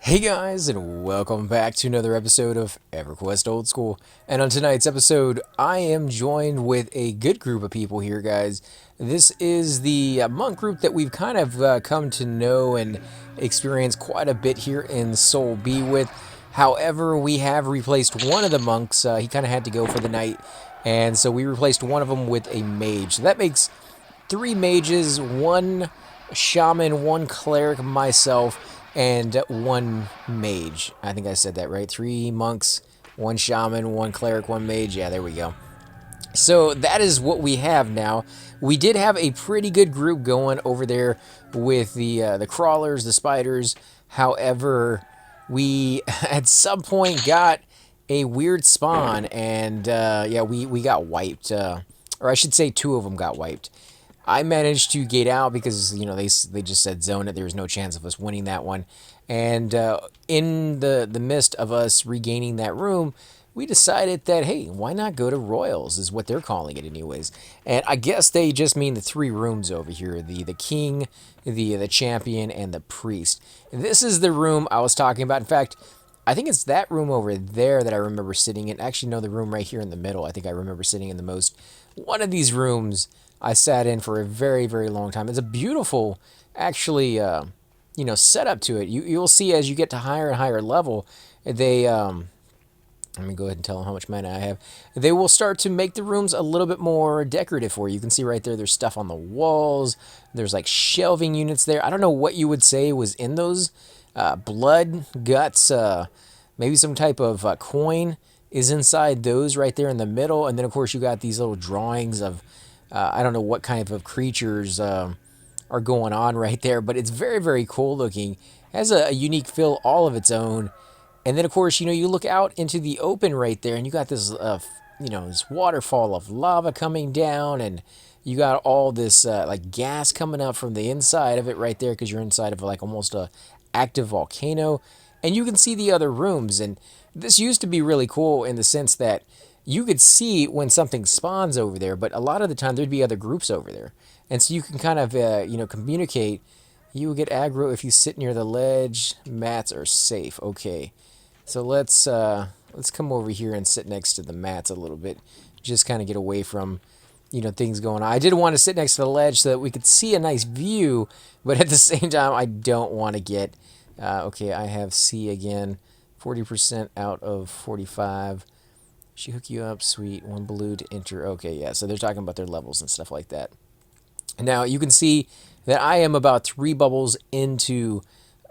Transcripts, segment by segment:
Hey guys, and welcome back to another episode of Everquest Old School. And on tonight's episode, I am joined with a good group of people here, guys. This is the monk group that we've kind of come to know and experience quite a bit here in Soul B with. However, we have replaced one of the monks. He kind of had to go for the night, and so we replaced one of them with a mage. So that makes three mages, one shaman, one cleric, myself, and one mage. I think I said that right. Three monks, one shaman, one cleric, one mage. Yeah, there we go. So that is what we have now. We did have a pretty good group going over there with the crawlers, the spiders. However, we at some point got a weird spawn, and yeah, we got wiped. Or I should say, two of them got wiped. I managed to get out because they just said zone it. There was no chance of us winning that one, and in the midst of us regaining that room, we decided that hey, why not go to Royals is what they're calling it anyways. And I guess they just mean the three rooms over here: the king, the champion, and the priest. And this is the room I was talking about. In fact, I think it's that room over there that I remember sitting in. Actually, no, the room right here in the middle. I think I remember sitting in the most. One of these rooms I sat in for a very, very long time. It's a beautiful, actually, setup to it. You'll see as you get to higher and higher level, they let me go ahead and tell them how much mana I have. They will start to make the rooms a little bit more decorative for you. You can see right there, there's stuff on the walls. There's like shelving units there. I don't know what you would say was in those. Blood, guts, maybe some type of coin is inside those right there in the middle. And then, of course, you got these little drawings of, I don't know what kind of creatures are going on right there. But it's very, very cool looking. Has a unique feel all of its own. And then, of course, you look out into the open right there, and you got this, this waterfall of lava coming down, and you got all this like gas coming out from the inside of it right there, because you're inside of like almost a active volcano, and you can see the other rooms. And this used to be really cool in the sense that you could see when something spawns over there, but a lot of the time there'd be other groups over there, and so you can kind of communicate. You will get aggro if you sit near the ledge. Mats are safe. Okay. So let's come over here and sit next to the mats a little bit, just kind of get away from things going on. I did want to sit next to the ledge so that we could see a nice view, but at the same time I don't want to get okay. I have C again, 40% out of 45. She hook you up, sweet. One blue to enter. Okay, yeah. So they're talking about their levels and stuff like that. Now you can see that I am about 3 bubbles into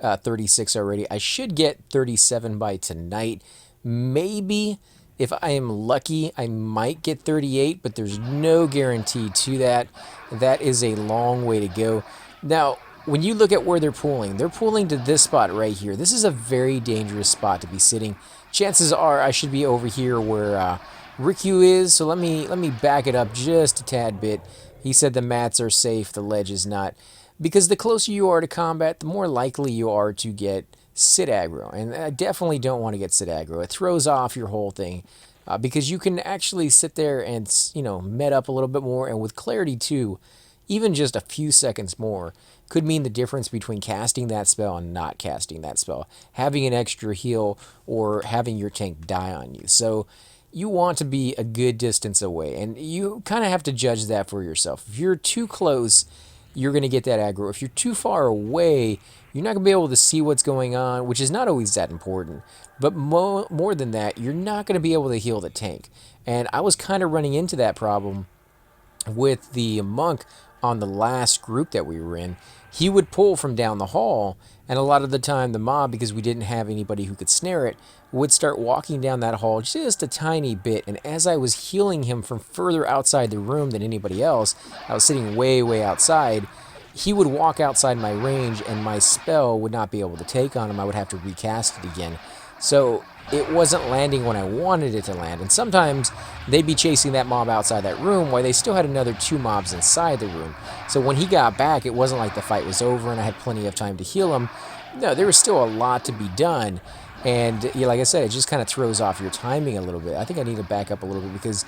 36 already. I should get 37 by tonight. Maybe if I am lucky, I might get 38, but there's no guarantee to that. That is a long way to go. Now, when you look at where they're pulling to this spot right here. This is a very dangerous spot to be sitting. Chances are I should be over here where Riku is. So let me back it up just a tad bit. He said the mats are safe, the ledge is not. Because the closer you are to combat, the more likely you are to get sit aggro. And I definitely don't want to get sit aggro. It throws off your whole thing. Because you can actually sit there and, med up a little bit more. And with clarity too, even just a few seconds more could mean the difference between casting that spell and not casting that spell. Having an extra heal or having your tank die on you. So you want to be a good distance away. And you kind of have to judge that for yourself. If you're too close, you're going to get that aggro. If you're too far away, you're not going to be able to see what's going on, which is not always that important. But more than that, you're not going to be able to heal the tank. And I was kind of running into that problem with the monk on the last group that we were in. He would pull from down the hall, and a lot of the time the mob, because we didn't have anybody who could snare it, would start walking down that hall just a tiny bit. And as I was healing him from further outside the room than anybody else, I was sitting way, way outside, he would walk outside my range, and my spell would not be able to take on him. I would have to recast it again. So it wasn't landing when I wanted it to land. And sometimes they'd be chasing that mob outside that room while they still had another 2 mobs inside the room. So when he got back, it wasn't like the fight was over and I had plenty of time to heal him. No, there was still a lot to be done. And like I said, it just kind of throws off your timing a little bit. I think I need to back up a little bit because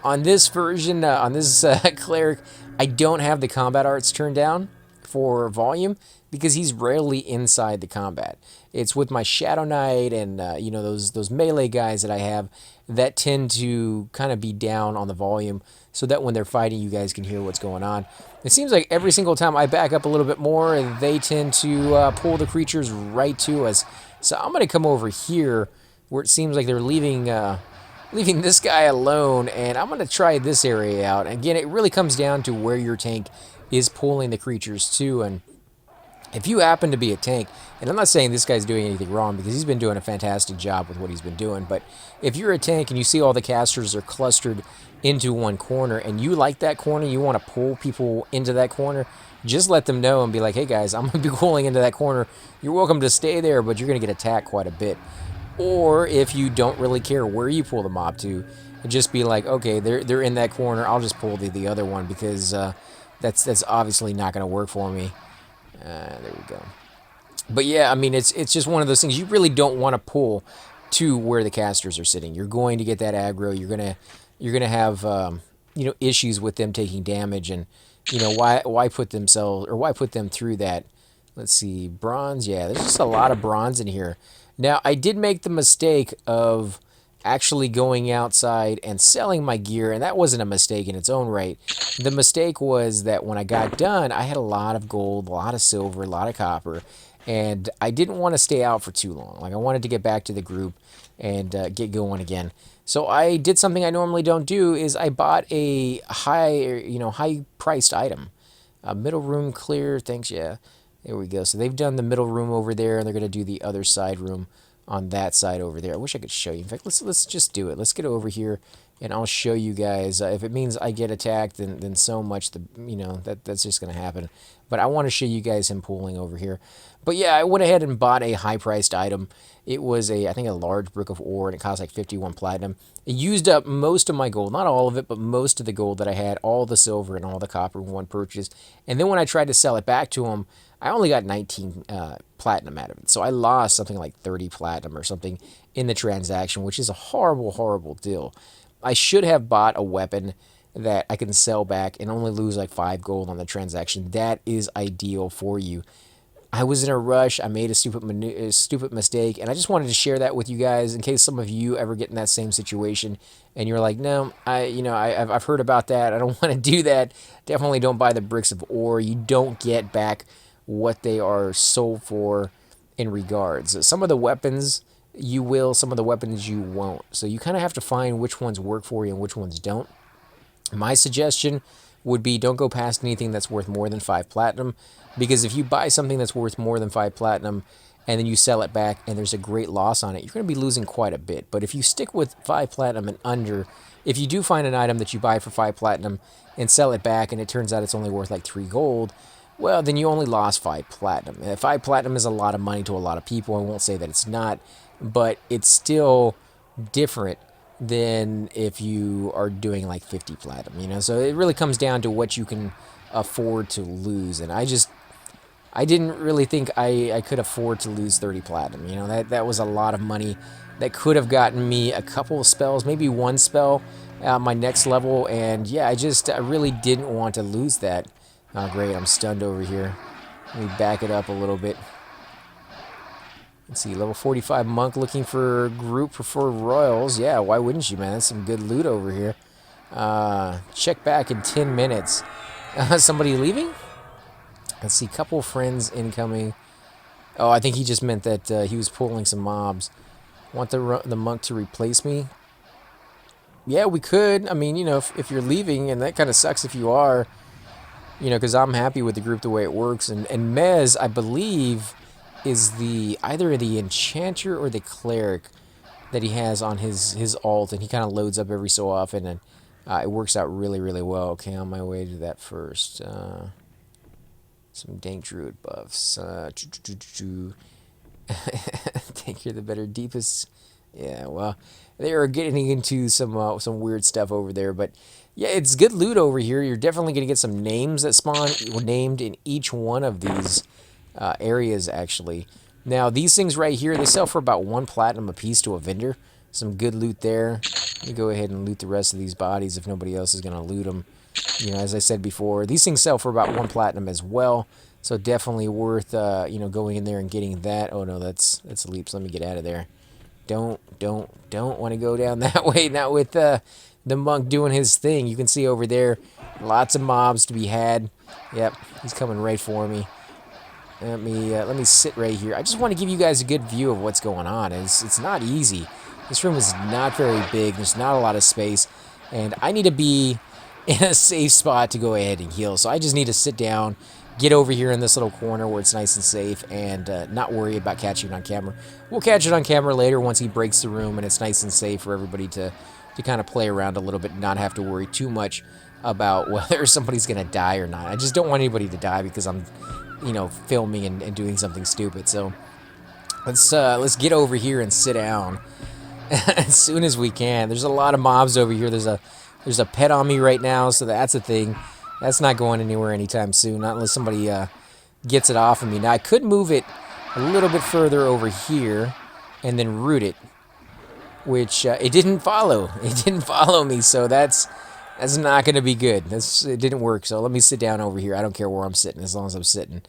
on this version, on this Cleric, I don't have the combat arts turned down. for volume because he's rarely inside the combat. It's with my Shadow Knight and those melee guys that I have that tend to kind of be down on the volume so that when they're fighting, you guys can hear what's going on. It seems like every single time I back up a little bit more, they tend to pull the creatures right to us. So I'm going to come over here where it seems like they're leaving this guy alone, and I'm going to try this area out. Again, it really comes down to where your tank is pulling the creatures to, and if you happen to be a tank, and I'm not saying this guy's doing anything wrong because he's been doing a fantastic job with what he's been doing, but if you're a tank and you see all the casters are clustered into one corner and you like that corner, you want to pull people into that corner, just let them know and be like, hey guys, I'm going to be pulling into that corner. You're welcome to stay there, but you're going to get attacked quite a bit. Or if you don't really care where you pull the mob to, just be like, okay, they're in that corner, I'll just pull the other one because that's obviously not going to work for me. There we go. But yeah, I mean, it's just one of those things you really don't want to pull to where the casters are sitting. You're going to get that aggro. You're gonna have issues with them taking damage, and why put them through that. Let's see, bronze. Yeah, there's just a lot of bronze in here. Now, I did make the mistake of actually going outside and selling my gear, and that wasn't a mistake in its own right. The mistake was that when I got done, I had a lot of gold, a lot of silver, a lot of copper, and I didn't want to stay out for too long. Like, I wanted to get back to the group and get going again. So I did something I normally don't do, is I bought a high-priced item. Middle room clear, thanks, yeah. There we go. So they've done the middle room over there, and they're going to do the other side room on that side over there. I wish I could show you. In fact, let's just do it. Let's get over here, and I'll show you guys. If it means I get attacked, then so much. That's just going to happen. But I want to show you guys him pulling over here. But yeah, I went ahead and bought a high-priced item. It was I think a large brick of ore, and it cost like 51 platinum. It used up most of my gold, not all of it, but most of the gold that I had, all the silver and all the copper in one purchase. And then when I tried to sell it back to him, I only got 19 platinum out of it. So I lost something like 30 platinum or something in the transaction, which is a horrible, horrible deal. I should have bought a weapon that I can sell back and only lose like 5 gold on the transaction. That is ideal for you. I was in a rush. I made a stupid mistake, and I just wanted to share that with you guys in case some of you ever get in that same situation and you're like, no, I've heard about that. I don't want to do that. Definitely don't buy the bricks of ore. You don't get back what they are sold for in regards. Some of the weapons you will, some of the weapons you won't. So you kind of have to find which ones work for you and which ones don't. My suggestion would be don't go past anything that's worth more than 5 platinum, because if you buy something that's worth more than 5 platinum and then you sell it back and there's a great loss on it, you're going to be losing quite a bit. But if you stick with 5 platinum and under, if you do find an item that you buy for 5 platinum and sell it back and it turns out it's only worth like 3 gold, well, then you only lost 5 platinum. 5 platinum is a lot of money to a lot of people. I won't say that it's not, but it's still different than if you are doing like 50 platinum, So it really comes down to what you can afford to lose. And I didn't really think I could afford to lose 30 platinum. That was a lot of money that could have gotten me a couple of spells, maybe one spell at my next level. And yeah, I really didn't want to lose that. Oh, great, I'm stunned over here. Let me back it up a little bit. Let's see, level 45 monk looking for group preferred royals. Yeah, why wouldn't you, man? That's some good loot over here. Check back in 10 minutes. Somebody leaving? Let's see, couple friends incoming. Oh, I think he just meant that he was pulling some mobs. Want the monk to replace me? Yeah, we could. I mean, if you're leaving, and that kind of sucks if you are, because I'm happy with the group the way it works. And Mez, I believe, is either the enchanter or the cleric that he has on his alt, and he kind of loads up every so often, and it works out really, really well. Okay, on my way to that first. Some dank druid buffs. Think you're the better, deepest. Yeah, well, they are getting into some weird stuff over there, but yeah, it's good loot over here. You're definitely going to get some names that spawn named in each one of these areas, actually. Now, these things right here, they sell for about 1 platinum a piece to a vendor. Some good loot there. Let me go ahead and loot the rest of these bodies if nobody else is going to loot them. As I said before, these things sell for about 1 platinum as well. So definitely worth, going in there and getting that. Oh no, that's leaps. Let me get out of there. Don't want to go down that way. Not with the monk doing his thing. You can see over there, lots of mobs to be had. Yep, he's coming right for me. Let me sit right here. I just want to give you guys a good view of what's going on. It's not easy. This room is not very big. There's not a lot of space, and I need to be in a safe spot to go ahead and heal. So I just need to sit down, get over here in this little corner where it's nice and safe, and not worry about catching it on camera. We'll catch it on camera later once he breaks the room and it's nice and safe for everybody to kind of play around a little bit and not have to worry too much about whether somebody's going to die or not. I just don't want anybody to die because I'm, filming and doing something stupid. So let's get over here and sit down as soon as we can. There's a lot of mobs over here. There's a pet on me right now, so that's a thing. That's not going anywhere anytime soon, not unless somebody gets it off of me. Now, I could move it a little bit further over here and then root it, which it didn't follow. It didn't follow me, so that's not going to be good. It didn't work, so let me sit down over here. I don't care where I'm sitting as long as I'm sitting.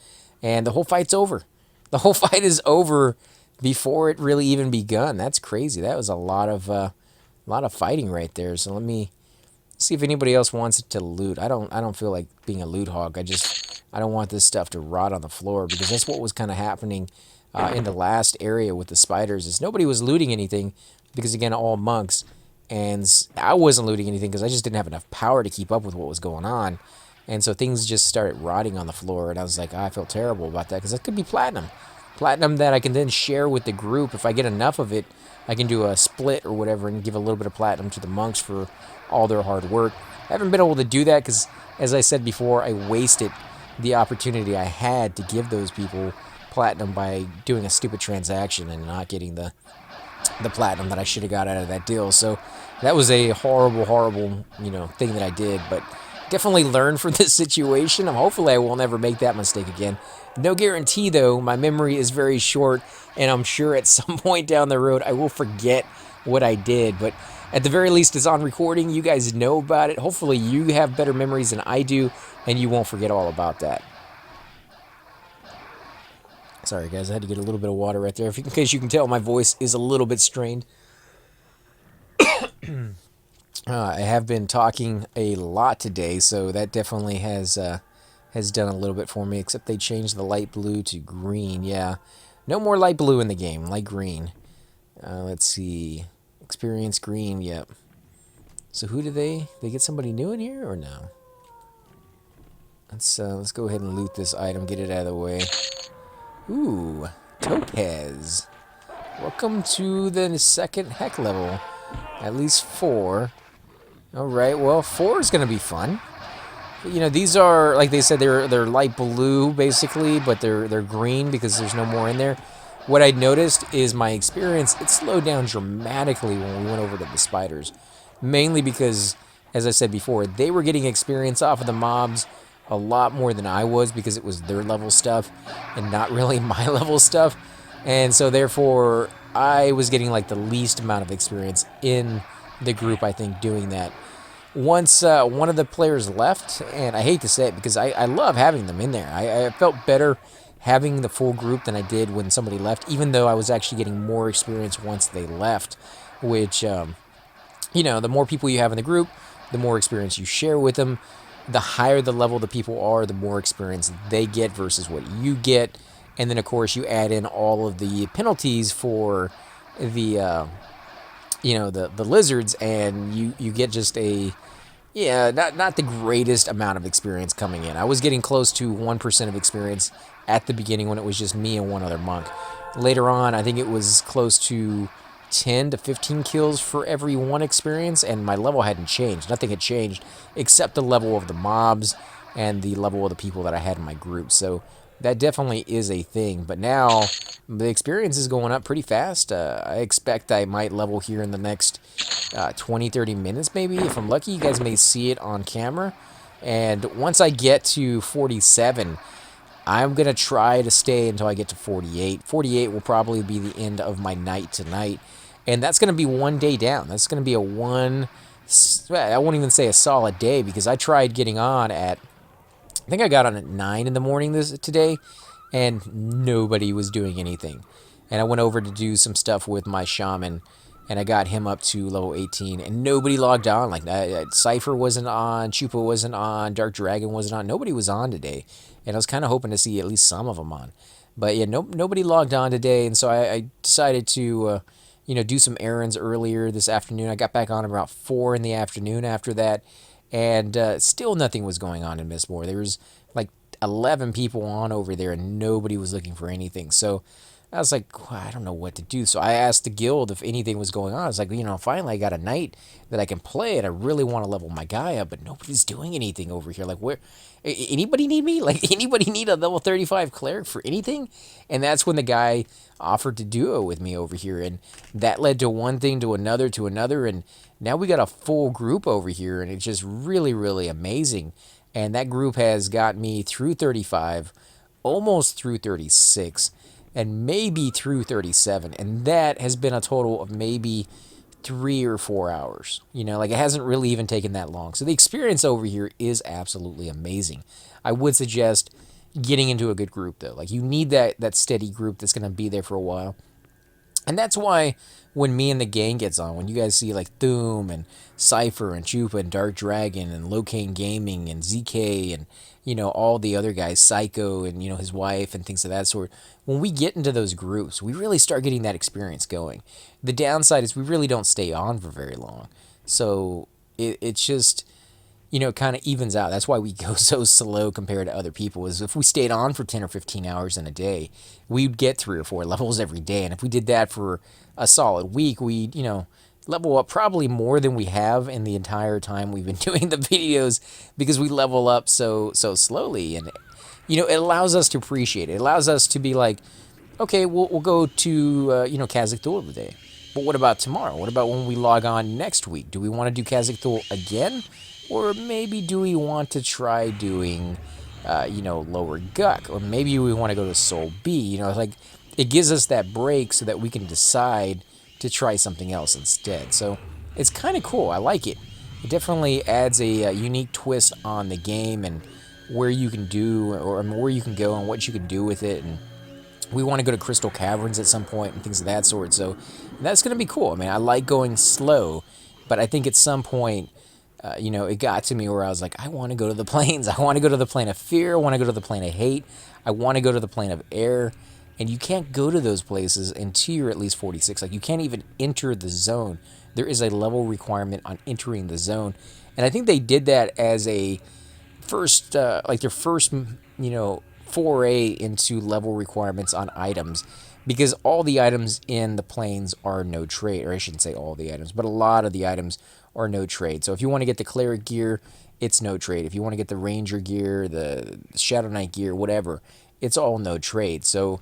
And the whole fight's over. The whole fight is over before it really even begun. That's crazy. That was a lot of fighting right there. So let me see if anybody else wants it to loot. I don't feel like being a loot hog. I don't want this stuff to rot on the floor, because that's what was kind of happening in the last area with the spiders. Is nobody was looting anything because, again, all monks. And I wasn't looting anything because I just didn't have enough power to keep up with what was going on. And so things just started rotting on the floor. And I was like, I feel terrible about that, because that could be platinum. Platinum that I can then share with the group. If I get enough of it, I can do a split or whatever and give a little bit of platinum to the monks for all their hard work. I haven't been able to do that because, as I said before, I wasted the opportunity I had to give those people platinum by doing a stupid transaction and not getting the platinum that I should have got out of that deal. So that was a horrible, horrible, thing that I did. But definitely learned from this situation. Hopefully I will never make that mistake again. No guarantee, though. My memory is very short, and I'm sure at some point down the road I will forget what I did. But at the very least, it's on recording. You guys know about it. Hopefully you have better memories than I do, and you won't forget all about that. Sorry, guys. I had to get a little bit of water right there. In case you can tell, my voice is a little bit strained. I have been talking a lot today, so that definitely has done a little bit for me, except they changed the light blue to green. Yeah, no more light blue in the game, light green. Let's see. Experience green, yep. So who do they get somebody new in here, or no? Let's go ahead and loot this item, get it out of the way. Ooh, Topaz. Welcome to the second heck level. At least 4. Alright, well, 4 is going to be fun. These are, like they said, they're light blue, basically, but they're green because there's no more in there. What I noticed is my experience, it slowed down dramatically when we went over to the spiders. Mainly because, as I said before, they were getting experience off of the mobs a lot more than I was, because it was their level stuff and not really my level stuff. And so, therefore, I was getting like the least amount of experience in the group, I think, doing that. Once one of the players left, and I hate to say it because I love having them in there. I felt better having the full group than I did when somebody left, even though I was actually getting more experience once they left, which, the more people you have in the group, the more experience you share with them. The higher the level the people are, the more experience they get versus what you get. And then, of course, you add in all of the penalties for the lizards, and you get just not the greatest amount of experience coming in. I was getting close to 1% of experience at the beginning when it was just me and one other monk. Later on, I think it was close to 10 to 15 kills for every 1 experience, and my level hadn't changed. Nothing had changed except the level of the mobs and the level of the people that I had in my group. So that definitely is a thing. But now the experience is going up pretty fast. I expect I might level here in the next 20-30 minutes maybe. If I'm lucky, you guys may see it on camera. And once I get to 47, I'm going to try to stay until I get to 48. 48 will probably be the end of my night tonight. And that's going to be 1 day down. That's going to be I won't even say a solid day, because I tried getting on at I think I got on at 9 in the morning today, and nobody was doing anything. And I went over to do some stuff with my shaman, and I got him up to level 18, and nobody logged on. Like Cypher wasn't on, Chupa wasn't on, Dark Dragon wasn't on. Nobody was on today, and I was kind of hoping to see at least some of them on. But yeah, nobody logged on today, and so I decided to, do some errands earlier this afternoon. I got back on about 4 in the afternoon after that, and still nothing was going on in Mistmore. There was like 11 people on over there, and nobody was looking for anything. So I was like, well, I don't know what to do. So I asked the guild if anything was going on. I was like, finally I got a knight that I can play, and I really want to level my guy up, but nobody's doing anything over here. Like, where? Anybody need me? Like, anybody need a level 35 cleric for anything? And that's when the guy offered to duo with me over here, and that led to one thing to another, and now we got a full group over here, and it's just really, really amazing. And that group has got me through 35, almost through 36, and maybe through 37. And that has been a total of maybe 3 or 4 hours. Like it hasn't really even taken that long. So the experience over here is absolutely amazing. I would suggest getting into a good group though. Like you need that steady group that's going to be there for a while. And that's why when me and the gang gets on, when you guys see like Thoom and Cypher and Chupa and Dark Dragon and Locane Gaming and ZK and, all the other guys, Psycho and, his wife and things of that sort, when we get into those groups, we really start getting that experience going. The downside is we really don't stay on for very long. So it's just, it kind of evens out. That's why we go so slow compared to other people. Is if we stayed on for 10 or 15 hours in a day, we'd get 3 or 4 levels every day. And if we did that for a solid week, we'd, level up probably more than we have in the entire time we've been doing the videos, because we level up so slowly. And, it allows us to appreciate it. It allows us to be like, okay, we'll go to, Kazakh Thul today. But what about tomorrow? What about when we log on next week? Do we want to do Kazakh Thul again? Or maybe do we want to try doing, Lower Guck? Or maybe we want to go to Soul B. Like it gives us that break so that we can decide to try something else instead. So it's kind of cool. I like it. It definitely adds a unique twist on the game and where you can do, or where you can go and what you can do with it. And we want to go to Crystal Caverns at some point and things of that sort. So that's going to be cool. I mean, I like going slow, but I think at some point, it got to me where I was like, I want to go to the planes. I want to go to the plane of fear. I want to go to the plane of hate. I want to go to the plane of air. And you can't go to those places until you're at least 46. Like, you can't even enter the zone. There is a level requirement on entering the zone. And I think they did that as a first, their first, foray into level requirements on items. Because all the items in the planes are no trade. Or I shouldn't say all the items, but a lot of the items are no trade. So if you want to get the Cleric gear, it's no trade. If you want to get the Ranger gear, the Shadow Knight gear, whatever, it's all no trade. So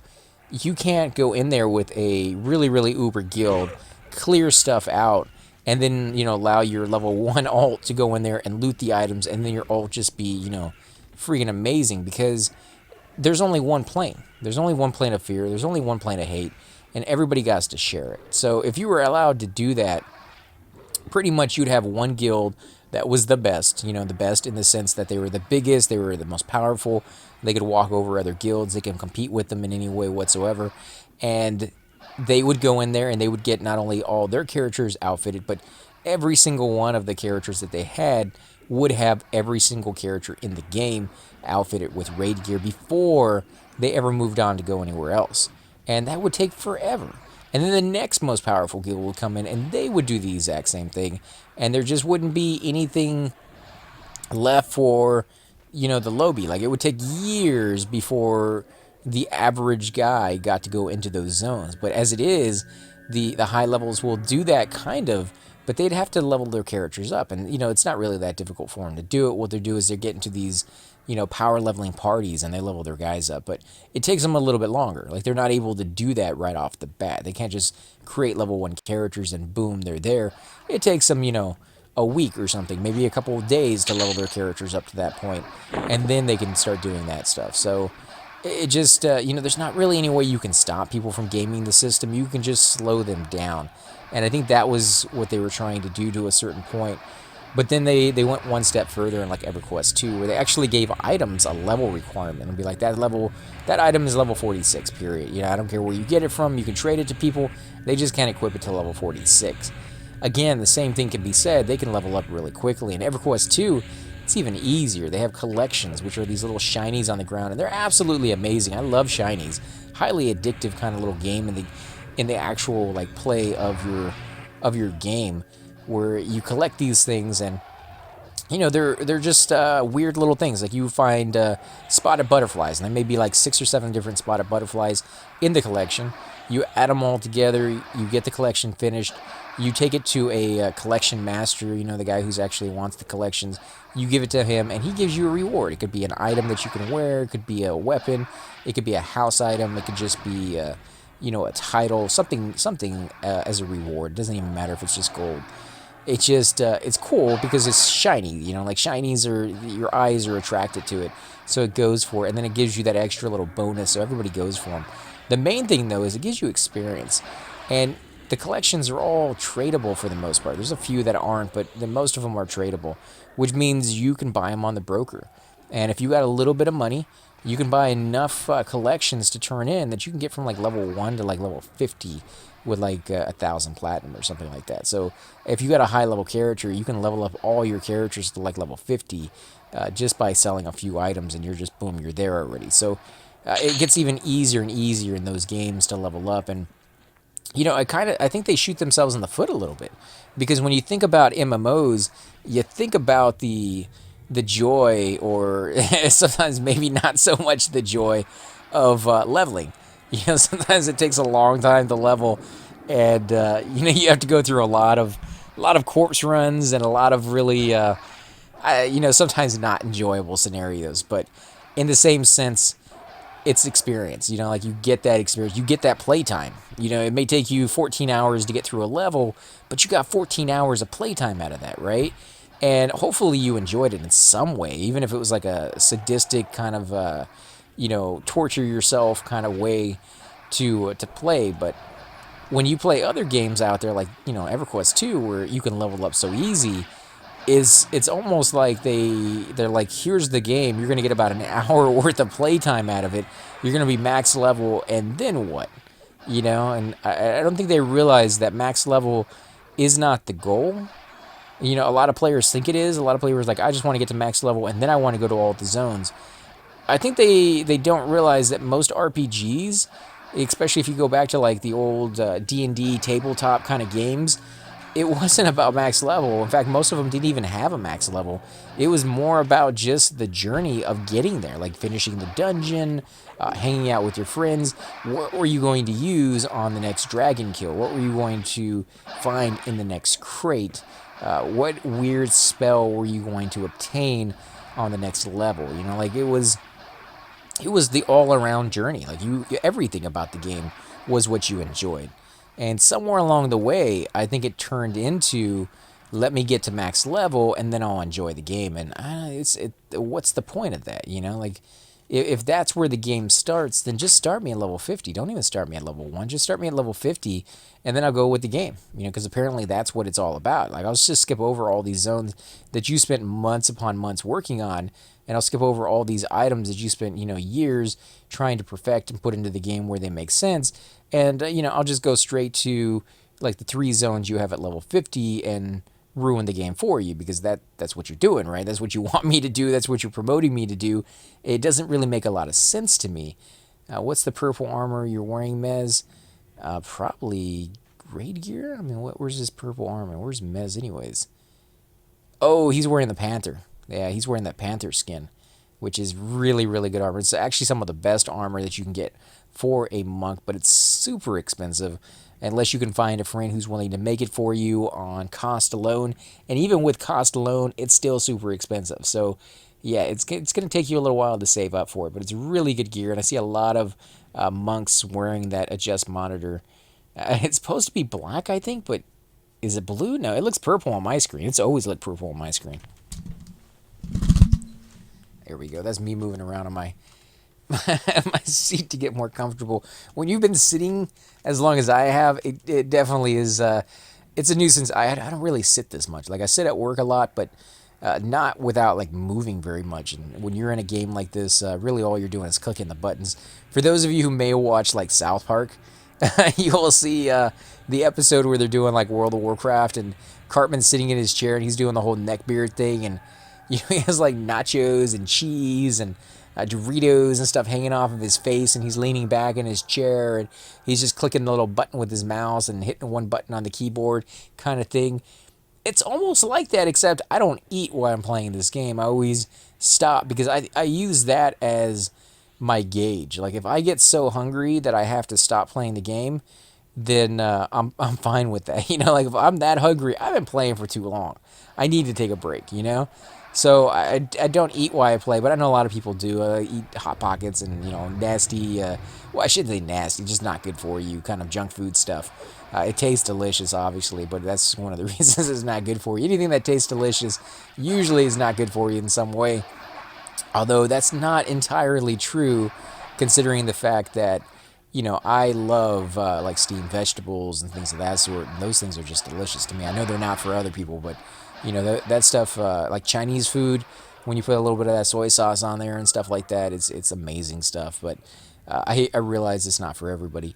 you can't go in there with a really, really uber guild, clear stuff out, and then, allow your level 1 alt to go in there and loot the items, and then your alt just be, freaking amazing, because there's only one plane. There's only one plane of fear. There's only one plane of hate, and everybody got to share it. So if you were allowed to do that, pretty much you'd have one guild that was the best, the best in the sense that they were the biggest, they were the most powerful, they could walk over other guilds, they can compete with them in any way whatsoever, and they would go in there and they would get not only all their characters outfitted, but every single one of the characters that they had would have every single character in the game outfitted with raid gear before they ever moved on to go anywhere else. And that would take forever. And then the next most powerful guild would come in and they would do the exact same thing. And there just wouldn't be anything left for, the lobby. Like, it would take years before the average guy got to go into those zones. But as it is, the high levels will do that kind of, but they'd have to level their characters up. And, it's not really that difficult for them to do it. What they do is they get into these, power leveling parties and they level their guys up. But it takes them a little bit longer. Like, they're not able to do that right off the bat. They can't just create level 1 characters and boom, they're there. It takes them, a week or something, maybe a couple of days to level their characters up to that point. And then they can start doing that stuff. So it just, there's not really any way you can stop people from gaming the system. You can just slow them down. And I think that was what they were trying to do to a certain point. But then they went one step further in like EverQuest 2, where they actually gave items a level requirement. It'll be like that item is level 46, period. You know, I don't care where you get it from. You can trade it to people. They just can't equip it to level 46. Again, the same thing can be said. They can level up really quickly. In EverQuest 2, it's even easier. They have collections, which are these little shinies on the ground, and they're absolutely amazing. I love shinies. Highly addictive kind of little game in the actual like play of your game, where you collect these things, and you know they're just weird little things. Like you find spotted butterflies, and there may be like 6 or 7 different spotted butterflies in the collection. You add them all together, you get the collection finished, you take it to a collection master, you know, the guy who's actually wants the collections. You give it to him, and he gives you a reward. It could be an item that you can wear, it could be a weapon, it could be a house item, it could just be you know, a title, something as a reward. It doesn't even matter if it's just gold. It's just it's cool because it's shiny, you know, like shinies are, your eyes are attracted to it, so it goes for it, and then it gives you that extra little bonus, so everybody goes for them. The main thing though is it gives you experience, and the collections are all tradable for the most part. There's a few that aren't, but most of them are tradable, which means you can buy them on the broker. And if you got a little bit of money, you can buy enough collections to turn in that you can get from like level 1 to like level 50 with like 1,000 platinum or something like that. So if you got a high level character, you can level up all your characters to like level 50 just by selling a few items, and you're just, boom, you're there already. So it gets even easier and easier in those games to level up. And you know, I think they shoot themselves in the foot a little bit, because when you think about MMOs, you think about the joy, or sometimes maybe not so much the joy of leveling. You know, sometimes it takes a long time to level, and you know, you have to go through a lot of corpse runs and a lot of really you know, sometimes not enjoyable scenarios. But in the same sense, it's experience. You know, like you get that experience, you get that playtime. You know, it may take you 14 hours to get through a level, but you got 14 hours of playtime out of that, right? And hopefully you enjoyed it in some way, even if it was like a sadistic kind of, you know, torture yourself kind of way to play. But when you play other games out there, like, you know, EverQuest 2, where you can level up so easy, it's almost like they're like, here's the game, you're gonna get about an hour worth of playtime out of it, you're gonna be max level, and then what? You know, and I don't think they realize that max level is not the goal. You know, a lot of players think it is. A lot of players like, I just want to get to max level and then I want to go to all the zones. I think they don't realize that most RPGs, especially if you go back to like the old D&D tabletop kind of games, it wasn't about max level. In fact, most of them didn't even have a max level. It was more about just the journey of getting there, like finishing the dungeon, hanging out with your friends. What were you going to use on the next dragon kill? What were you going to find in the next crate? What weird spell were you going to obtain on the next level? You know, like it was the all-around journey. Like everything about the game was what you enjoyed. And somewhere along the way, I think it turned into, let me get to max level and then I'll enjoy the game. And what's the point of that? You know, like if that's where the game starts, then just start me at level 50. Don't even start me at level 1. Just start me at level 50, and then I'll go with the game. You know, because apparently that's what it's all about. Like, I'll just skip over all these zones that you spent months upon months working on, and I'll skip over all these items that you spent, you know, years trying to perfect and put into the game where they make sense. And, you know, I'll just go straight to, like, the 3 zones you have at level 50 and ruin the game for you, because that's what you're doing, right? That's what you want me to do. That's what you're promoting me to do. It doesn't really make a lot of sense to me. What's the purple armor you're wearing, Mez? Probably Raid Gear? I mean, where's this purple armor? Where's Mez anyways? Oh, he's wearing the Panther. Yeah, he's wearing that Panther skin, which is really, really good armor. It's actually some of the best armor that you can get for a monk, but it's super expensive unless you can find a friend who's willing to make it for you on cost alone. And even with cost alone, it's still super expensive. So, yeah, it's going to take you a little while to save up for it, but it's really good gear. And I see a lot of monks wearing that adjust monitor. It's supposed to be black, I think, but is it blue? No, it looks purple on my screen. It's always looked purple on my screen. There we go. That's me moving around on my my seat to get more comfortable. When you've been sitting as long as I have, it definitely is it's a nuisance. I don't really sit this much. Like I sit at work a lot, but not without like moving very much. And when you're in a game like this, really all you're doing is clicking the buttons. For those of you who may watch like South Park, you will see the episode where they're doing like World of Warcraft, and Cartman's sitting in his chair and he's doing the whole neckbeard thing, and he has like nachos and cheese and Doritos and stuff hanging off of his face, and he's leaning back in his chair and he's just clicking the little button with his mouse and hitting one button on the keyboard, kind of thing. It's almost like that, except I don't eat while I'm playing this game. I always stop because I use that as my gauge. Like if I get so hungry that I have to stop playing the game, then I'm fine with that. Like if I'm that hungry, I've been playing for too long. I need to take a break. So I don't eat while I play, but I know a lot of people do. Eat Hot Pockets and, nasty, well, I shouldn't say nasty, just not good for you, kind of junk food stuff. It tastes delicious, obviously, but that's one of the reasons it's not good for you. Anything that tastes delicious usually is not good for you in some way. Although that's not entirely true, considering the fact that, I love like steamed vegetables and things of that sort, and those things are just delicious to me. I know they're not for other people, but that stuff, like Chinese food, when you put a little bit of that soy sauce on there and stuff like that, it's amazing stuff. But I realize it's not for everybody.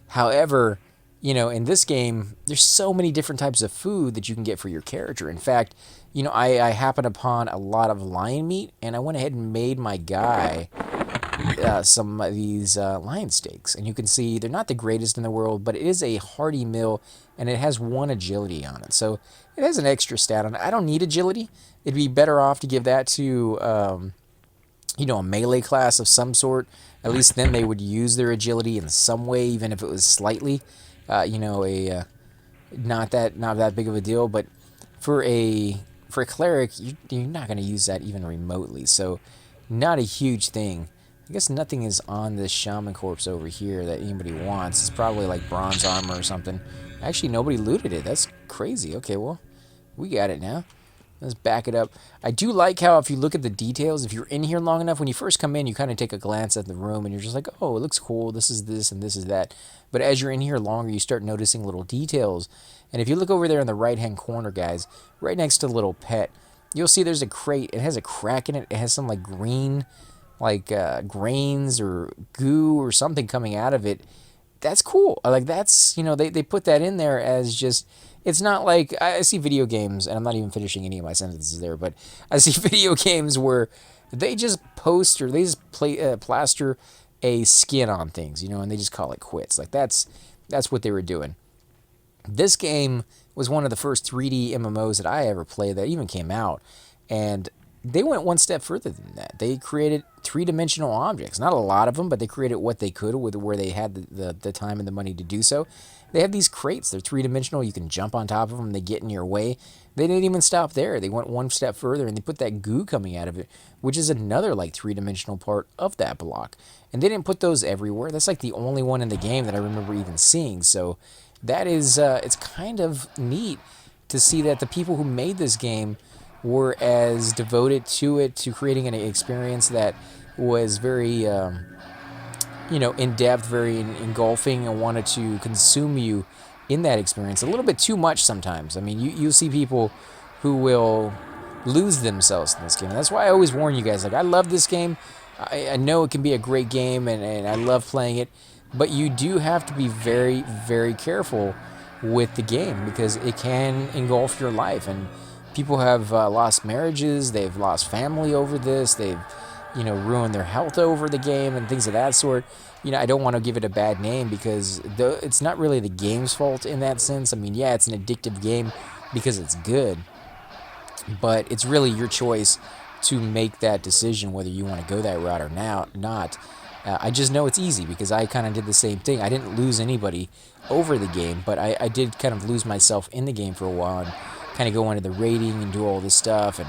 However, in this game, there's so many different types of food that you can get for your character. In fact, I happened upon a lot of lion meat, and I went ahead and made my guy some of these lion steaks. And you can see they're not the greatest in the world, but it is a hearty meal, and it has 1 agility on it. So it has an extra stat on it. I don't need agility. It'd be better off to give that to, a melee class of some sort. At least then they would use their agility in some way, even if it was slightly, not that big of a deal. But for a cleric, you're not going to use that even remotely. So not a huge thing. I guess nothing is on this shaman corpse over here that anybody wants. It's probably like bronze armor or something. Actually, nobody looted it. That's crazy. Okay, well, we got it now. Let's back it up. I do like how if you look at the details, if you're in here long enough, when you first come in, you kind of take a glance at the room and you're just like, oh, it looks cool. This is this and this is that. But as you're in here longer, you start noticing little details. And if you look over there in the right-hand corner, guys, right next to the little pet, you'll see there's a crate. It has a crack in it. It has some like green, like grains or goo or something coming out of it. That's cool. Like that's, they put that in there as just, it's not like, I see video games, and I'm not even finishing any of my sentences there, but I see video games where they just post or they just plaster a skin on things, and they just call it quits. Like that's what they were doing. This game was one of the first 3D MMOs that I ever played that even came out, and they went one step further than that. They created 3-dimensional objects. Not a lot of them, but they created what they could with where they had the time and the money to do so. They have these crates. They're 3-dimensional. You can jump on top of them. They get in your way. They didn't even stop there. They went one step further, and they put that goo coming out of it, which is another like 3-dimensional part of that block. And they didn't put those everywhere. That's like the only one in the game that I remember even seeing. So that is, it's kind of neat to see that the people who made this game were as devoted to it, to creating an experience that was very, in depth, very engulfing, and wanted to consume you in that experience a little bit too much sometimes. I mean, you'll see people who will lose themselves in this game. And that's why I always warn you guys, like, I love this game. I know it can be a great game, and I love playing it, but you do have to be very, very careful with the game because it can engulf your life. And people have lost marriages, they've lost family over this, they've, ruined their health over the game and things of that sort. I don't want to give it a bad name because it's not really the game's fault in that sense. I mean, yeah, it's an addictive game because it's good, but it's really your choice to make that decision whether you want to go that route or not. I just know it's easy because I kind of did the same thing. I didn't lose anybody over the game, but I did kind of lose myself in the game for a while and kind of go into the raiding and do all this stuff. And,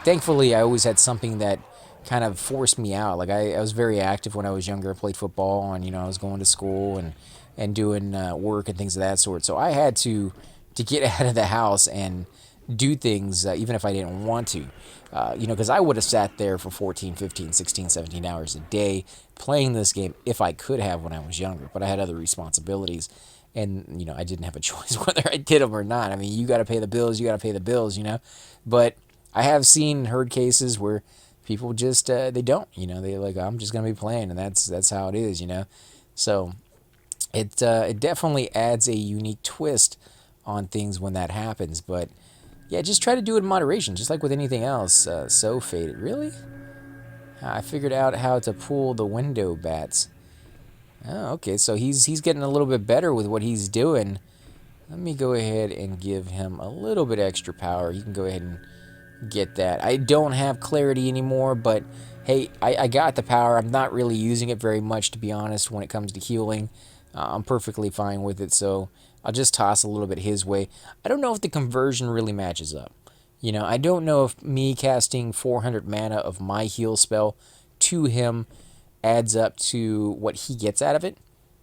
thankfully I always had something that kind of forced me out. Like I was very active when I was younger. I played football and, I was going to school and doing work and things of that sort. So I had to get out of the house and do things even if I didn't want to. Because I would have sat there for 14, 15, 16, 17 hours a day playing this game if I could have when I was younger, but I had other responsibilities. And, I didn't have a choice whether I did them or not. I mean, you got to pay the bills, you got to pay the bills. But I have seen, heard cases where people just, they don't, they're like, I'm just going to be playing, and that's how it is. So it definitely adds a unique twist on things when that happens. But yeah, just try to do it in moderation, just like with anything else. So faded, really? I figured out how to pull the window bats. Oh, okay, so he's getting a little bit better with what he's doing. Let me go ahead and give him a little bit extra power. You can go ahead and get that. I don't have clarity anymore, but hey, I got the power. I'm not really using it very much, to be honest, when it comes to healing. I'm perfectly fine with it, so I'll just toss a little bit his way. I don't know if the conversion really matches up. I don't know if me casting 400 mana of my heal spell to him adds up to what he gets out of it.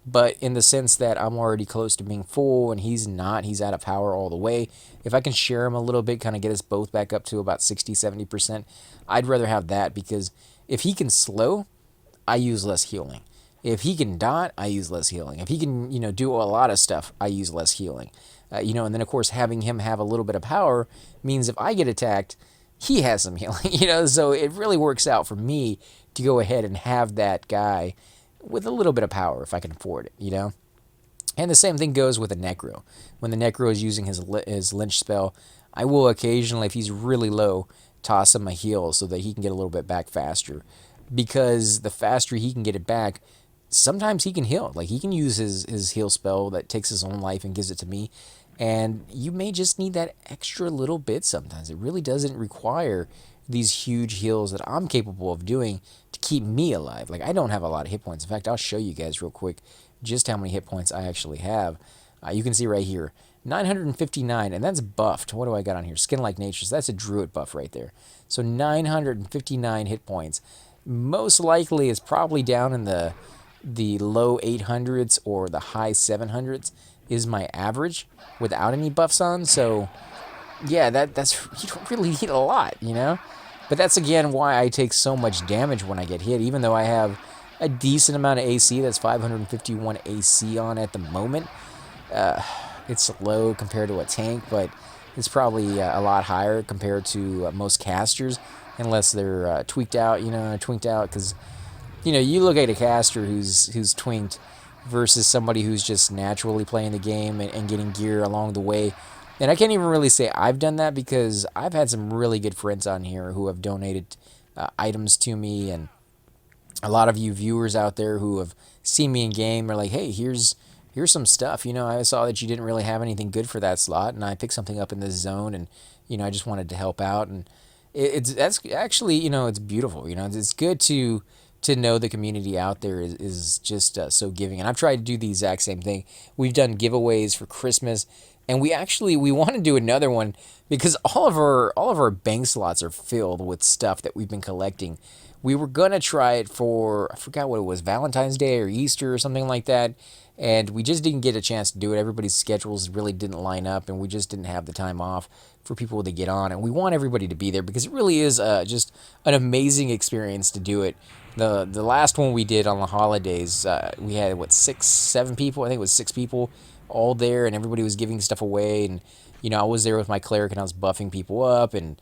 But in the sense that I'm already close to being full and he's not, he's out of power all the way. If I can share him a little bit, kind of get us both back up to about 60, 70%, I'd rather have that, because if he can slow, I use less healing. If he can dot, I use less healing. If he can, do a lot of stuff, I use less healing. And then of course having him have a little bit of power means if I get attacked, he has some healing. So it really works out for me to go ahead and have that guy with a little bit of power if I can afford it. And the same thing goes with a Necro. When the Necro is using his Lynch spell, I will occasionally, if he's really low, toss him a heal so that he can get a little bit back faster. Because the faster he can get it back, sometimes he can heal. Like, he can use his heal spell that takes his own life and gives it to me. And you may just need that extra little bit sometimes. It really doesn't require these huge heals that I'm capable of doing to keep me alive. Like, I don't have a lot of hit points. In fact, I'll show you guys real quick just how many hit points I actually have. You can see right here, 959, and that's buffed. What do I got on here? Skin Like Nature. So that's a druid buff right there. So 959 hit points. Most likely is probably down in the low 800s or the high 700s is my average without any buffs on. So yeah, that's you don't really need a lot. But that's again why I take so much damage when I get hit, even though I have a decent amount of AC. That's 551 AC on at the moment. It's low compared to a tank, but it's probably a lot higher compared to most casters, unless they're tweaked out. Because you look at a caster who's twinked versus somebody who's just naturally playing the game and getting gear along the way. And I can't even really say I've done that, because I've had some really good friends on here who have donated items to me, and a lot of you viewers out there who have seen me in game are like, hey, here's some stuff. I saw that you didn't really have anything good for that slot, and I picked something up in this zone, and I just wanted to help out. And that's actually, it's beautiful. It's good to know the community out there is just so giving. And I've tried to do the exact same thing. We've done giveaways for Christmas, and we want to do another one, because all of our bank slots are filled with stuff that we've been collecting. We were gonna try it for, I forgot what it was, Valentine's Day or Easter or something like that, and we just didn't get a chance to do it. Everybody's schedules really didn't line up, and we just didn't have the time off for people to get on. And we want everybody to be there, because it really is just an amazing experience to do it. The last one we did on the holidays, we had 6, 7 people. I think it was 6 people all there, and everybody was giving stuff away. And I was there with my cleric, and I was buffing people up, and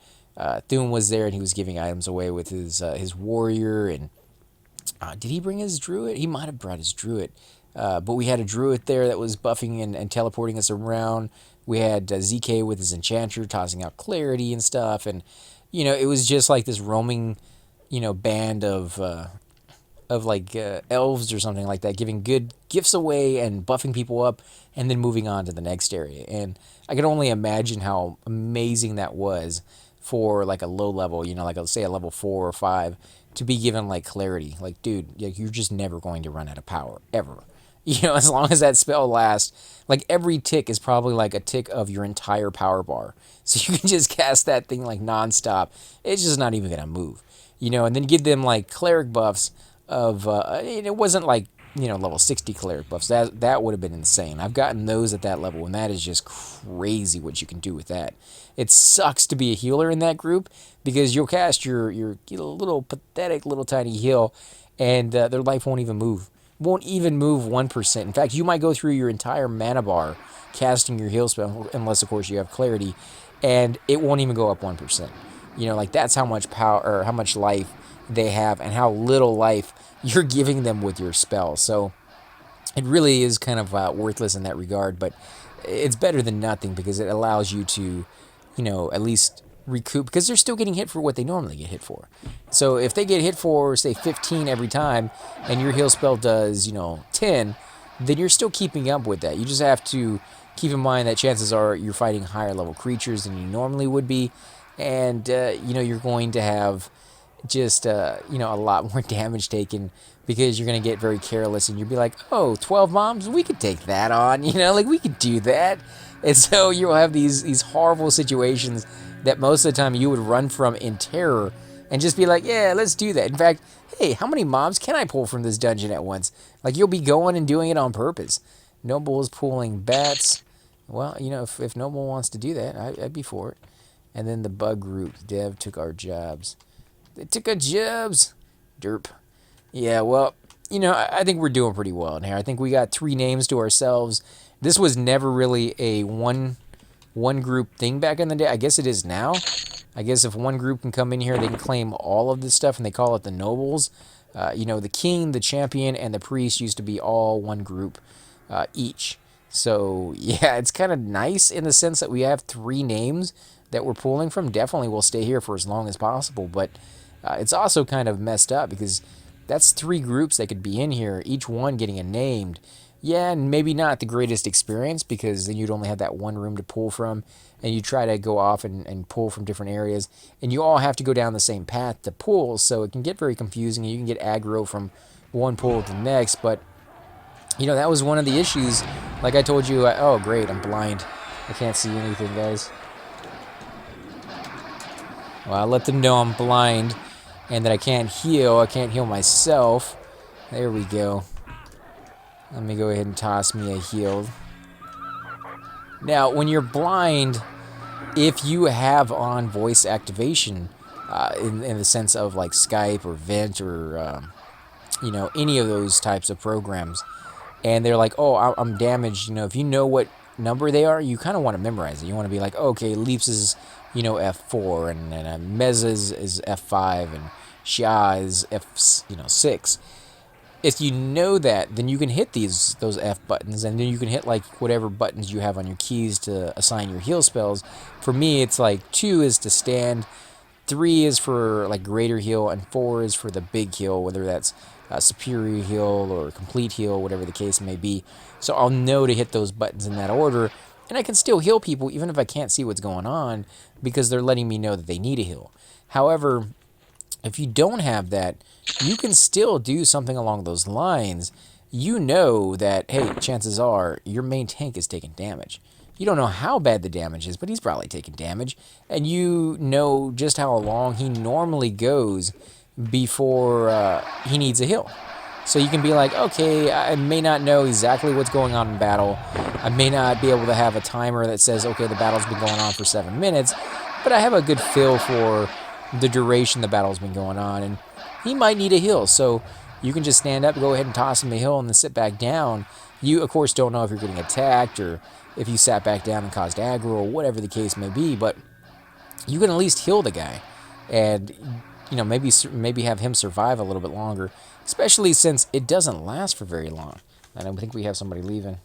Thune was there, and he was giving items away with his warrior. And did he bring his druid? He might have brought his druid. But we had a druid there that was buffing and teleporting us around. We had ZK with his enchanter tossing out clarity and stuff. And it was just like this roaming band of elves or something like that, giving good gifts away and buffing people up, and then moving on to the next area. And I can only imagine how amazing that was for like a low level, like let's say a level 4 or 5, to be given like clarity. Like, dude, you're just never going to run out of power ever. As long as that spell lasts, like every tick is probably like a tick of your entire power bar. So you can just cast that thing like nonstop. It's just not even gonna move. And then give them like cleric buffs of, it wasn't like level 60 cleric buffs. That would have been insane. I've gotten those at that level, and that is just crazy what you can do with that. It sucks to be a healer in that group because you'll cast your little pathetic little tiny heal, and their life won't even move. Won't even move 1%. In fact, you might go through your entire mana bar casting your heal spell, unless of course you have clarity, and it won't even go up 1%. Like that's how much power or how much life they have and how little life you're giving them with your spell. So it really is kind of worthless in that regard, but it's better than nothing because it allows you to, at least recoup, because they're still getting hit for what they normally get hit for. So if they get hit for, say, 15 every time, and your heal spell does, 10, then you're still keeping up with that. You just have to keep in mind that chances are you're fighting higher level creatures than you normally would be, and, you're going to have just, a lot more damage taken because you're going to get very careless and you'll be like, oh, 12 moms, we could take that on, we could do that. And so you'll have these horrible situations that most of the time you would run from in terror and just be like, yeah, let's do that. In fact, hey, how many mobs can I pull from this dungeon at once? Like, you'll be going and doing it on purpose. Noble is pulling bats. Well, if Noble wants to do that, I'd be for it. And then the bug group, Dev took our jobs. They took our jobs. Derp. Yeah, well, I think we're doing pretty well in here. I think we got 3 names to ourselves. This was never really a one group thing back in the day. I guess it is now. I guess if one group can come in here, they can claim all of this stuff, and they call it the nobles. The king, the champion, and the priest used to be all one group each. So, yeah, it's kind of nice in the sense that we have 3 names that we're pulling from. Definitely will stay here for as long as possible, but it's also kind of messed up because that's 3 groups that could be in here, each one getting a named. Yeah, and maybe not the greatest experience because then you'd only have that one room to pull from, and you try to go off and pull from different areas, and you all have to go down the same path to pull, so it can get very confusing, and you can get aggro from one pull to the next, but, that was one of the issues. Like I told you, oh, great, I'm blind. I can't see anything, guys. Well, I let them know I'm blind, and that I can't heal myself. There we go. Let me go ahead and toss me a heal. Now, when you're blind, if you have on voice activation, in the sense of like Skype or Vent or, any of those types of programs, and they're like, oh, I'm damaged, if you know what number they are, you kind of want to memorize it. You want to be like, okay, Leaps is, F4, and Meza is F5, and Xia is F6. If you know that, then you can hit those F buttons, and then you can hit like whatever buttons you have on your keys to assign your heal spells. For me, it's like 2 is to stand, 3 is for like greater heal, and 4 is for the big heal, whether that's superior heal or complete heal, whatever the case may be. So I'll know to hit those buttons in that order, and I can still heal people even if I can't see what's going on because they're letting me know that they need a heal. However, if you don't have that, you can still do something along those lines. You know that, hey, chances are your main tank is taking damage. You don't know how bad the damage is, but he's probably taking damage. And you know just how long he normally goes before he needs a heal. So you can be like, okay, I may not know exactly what's going on in battle. I may not be able to have a timer that says, okay, the battle's been going on for 7 minutes, but I have a good feel for the duration the battle's been going on, and he might need a heal, so you can just stand up, go ahead and toss him a heal, and then sit back down. You, of course, don't know if you're getting attacked, or if you sat back down and caused aggro, or whatever the case may be, but you can at least heal the guy, and, maybe have him survive a little bit longer, especially since it doesn't last for very long. And I think we have somebody leaving.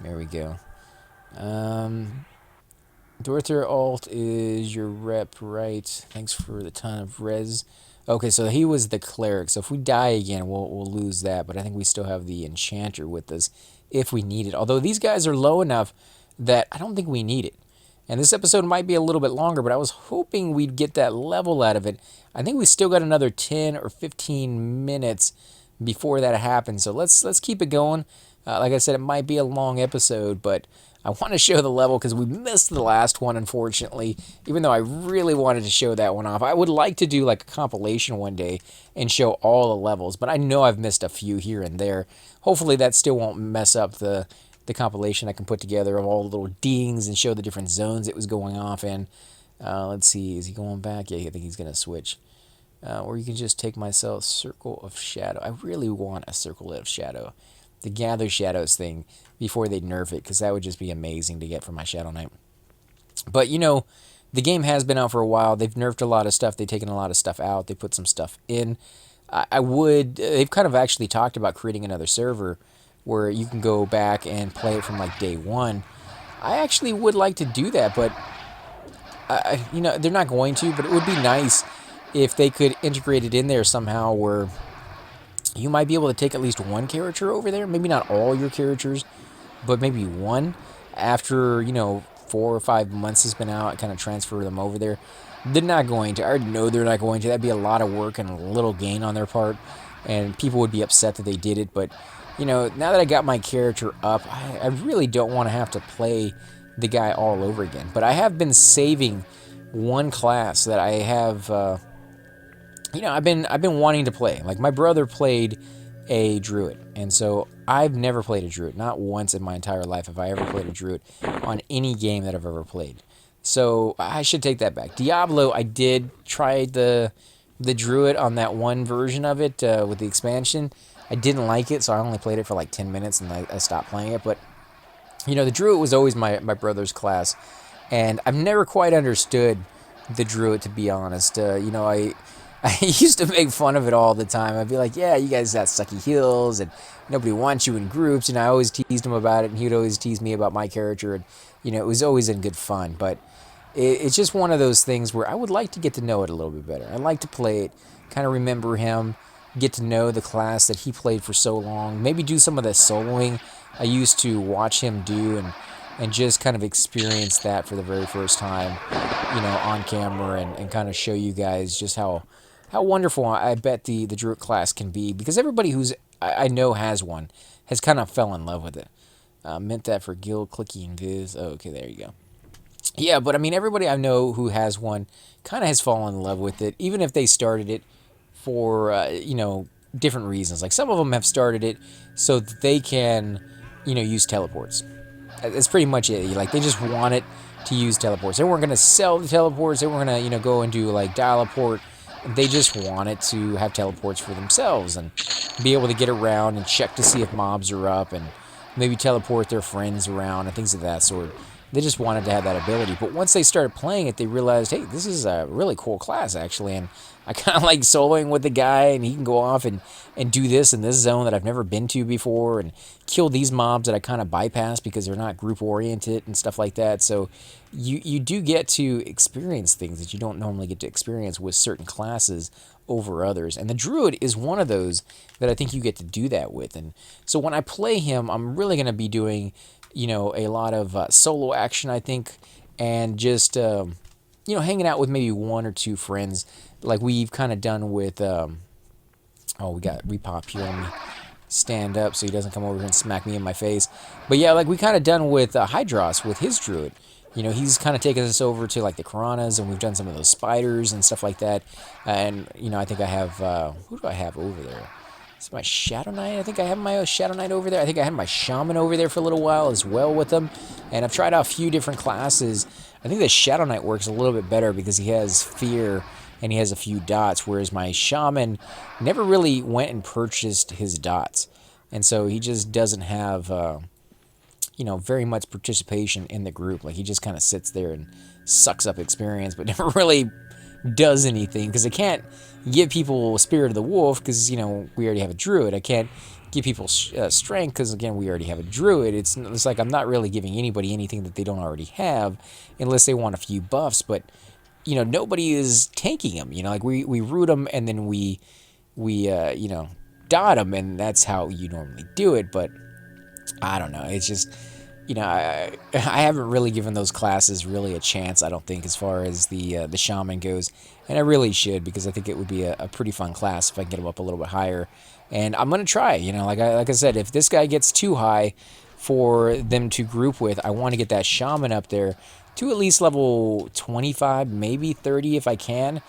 There we go. Dorther Alt is your rep, right? Thanks for the ton of res. Okay, so he was the cleric. So if we die again, we'll lose that. But I think we still have the enchanter with us if we need it. Although these guys are low enough that I don't think we need it. And this episode might be a little bit longer, but I was hoping we'd get that level out of it. I think we still got another 10 or 15 minutes before that happens. So let's keep it going. Like I said, it might be a long episode, but I want to show the level because we missed the last one, unfortunately, even though I really wanted to show that one off. I would like to do like a compilation one day and show all the levels, but I know I've missed a few here and there. Hopefully that still won't mess up the compilation I can put together of all the little dings and show the different zones it was going off in. Let's see, is he going back? Yeah, I think he's going to switch. Or you can just take myself Circle of Shadow. I really want a Circle of Shadow. The Gather Shadows thing before they nerf it, because that would just be amazing to get for my Shadow Knight. But, you know, the game has been out for a while. They've nerfed a lot of stuff. They've taken a lot of stuff out. They put some stuff in. They've kind of actually talked about creating another server where you can go back and play it from like day one. I actually would like to do that, but, you know, they're not going to, but it would be nice if they could integrate it in there somehow where you might be able to take at least one character over there. Maybe not all your characters, but maybe one after, you know, 4 or 5 months has been out, kind of transfer them over there. They're not going to. I already know they're not going to. That'd be a lot of work and a little gain on their part, and people would be upset that they did it. But, you know, now that I got my character up, I really don't want to have to play the guy all over again. But I have been saving one class that I have, you know, I've been wanting to play. Like, my brother played a druid, and so I've never played a druid. Not once in my entire life have I ever played a druid on any game that I've ever played. So I should take that back. Diablo, I did try the druid on that one version of it with the expansion. I didn't like it, so I only played it for like 10 minutes and I stopped playing it. But, you know, the druid was always my brother's class, and I've never quite understood the druid, to be honest. You know, I used to make fun of it all the time. I'd be like, yeah, you guys got sucky heals, and nobody wants you in groups, and I always teased him about it, and he'd always tease me about my character, and, you know, it was always in good fun. But it's just one of those things where I would like to get to know it a little bit better. I'd like to play it, kind of remember him, get to know the class that he played for so long, maybe do some of the soloing I used to watch him do, and just kind of experience that for the very first time, you know, on camera, and kind of show you guys just how wonderful I bet the druid class can be, because everybody who's I know has one has kind of fell in love with it. Meant that for guild clicky and viz. Oh, okay, there you go. Yeah, but I mean, everybody I know who has one kind of has fallen in love with it, even if they started it for, you know, different reasons. Like, some of them have started it so that they can, you know, use teleports. That's pretty much it. Like, they just want it to use teleports. They weren't going to sell the teleports. They weren't going to, you know, go and do, like, dial-a-port. They just wanted to have teleports for themselves and be able to get around and check to see if mobs are up and maybe teleport their friends around and things of that sort. They just wanted to have that ability. But once they started playing it, they realized, hey, this is a really cool class, actually. And I kind of like soloing with the guy, and he can go off and do this in this zone that I've never been to before, and kill these mobs that I kind of bypass because they're not group-oriented and stuff like that. So you do get to experience things that you don't normally get to experience with certain classes over others. And the druid is one of those that I think you get to do that with. And so when I play him, I'm really going to be doing, you know, a lot of solo action, I think, and just, you know, hanging out with maybe one or two friends, like we've kind of done with, oh, we got repop here. Let me stand up so he doesn't come over here and smack me in my face. But yeah, like we kind of done with Hydros with his druid. You know, he's kind of taken us over to like the Karanas, and we've done some of those spiders and stuff like that. And, you know, I think I have, who do I have over there? It's my Shadow Knight. I think I have my Shadow Knight over there. I think I had my Shaman over there for a little while as well with them. And I've tried out a few different classes. I think the Shadow Knight works a little bit better because he has fear and he has a few dots, whereas my Shaman never really went and purchased his dots. And so he just doesn't have, you know, very much participation in the group. Like, he just kind of sits there and sucks up experience, but never really does anything, because I can't give people Spirit of the Wolf because, you know, we already have a druid. I can't give people strength because, again, we already have a druid. It's like I'm not really giving anybody anything that they don't already have unless they want a few buffs. But, you know, nobody is tanking them. You know, like we root them and then we you know, dot them, and that's how you normally do it. But I don't know. It's just, you know, I haven't really given those classes really a chance, I don't think, as far as the Shaman goes. And I really should, because I think it would be a pretty fun class if I can get him up a little bit higher. And I'm going to try, you know, like I said, if this guy gets too high for them to group with. I want to get that shaman up there to at least level 25, maybe 30 if I can.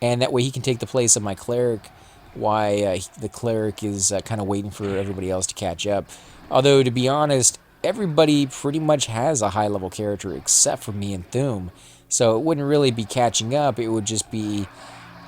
And that way he can take the place of my cleric, while the cleric is kind of waiting for everybody else to catch up. Although, to be honest, everybody pretty much has a high-level character except for me and Thum. So it wouldn't really be catching up. It would just be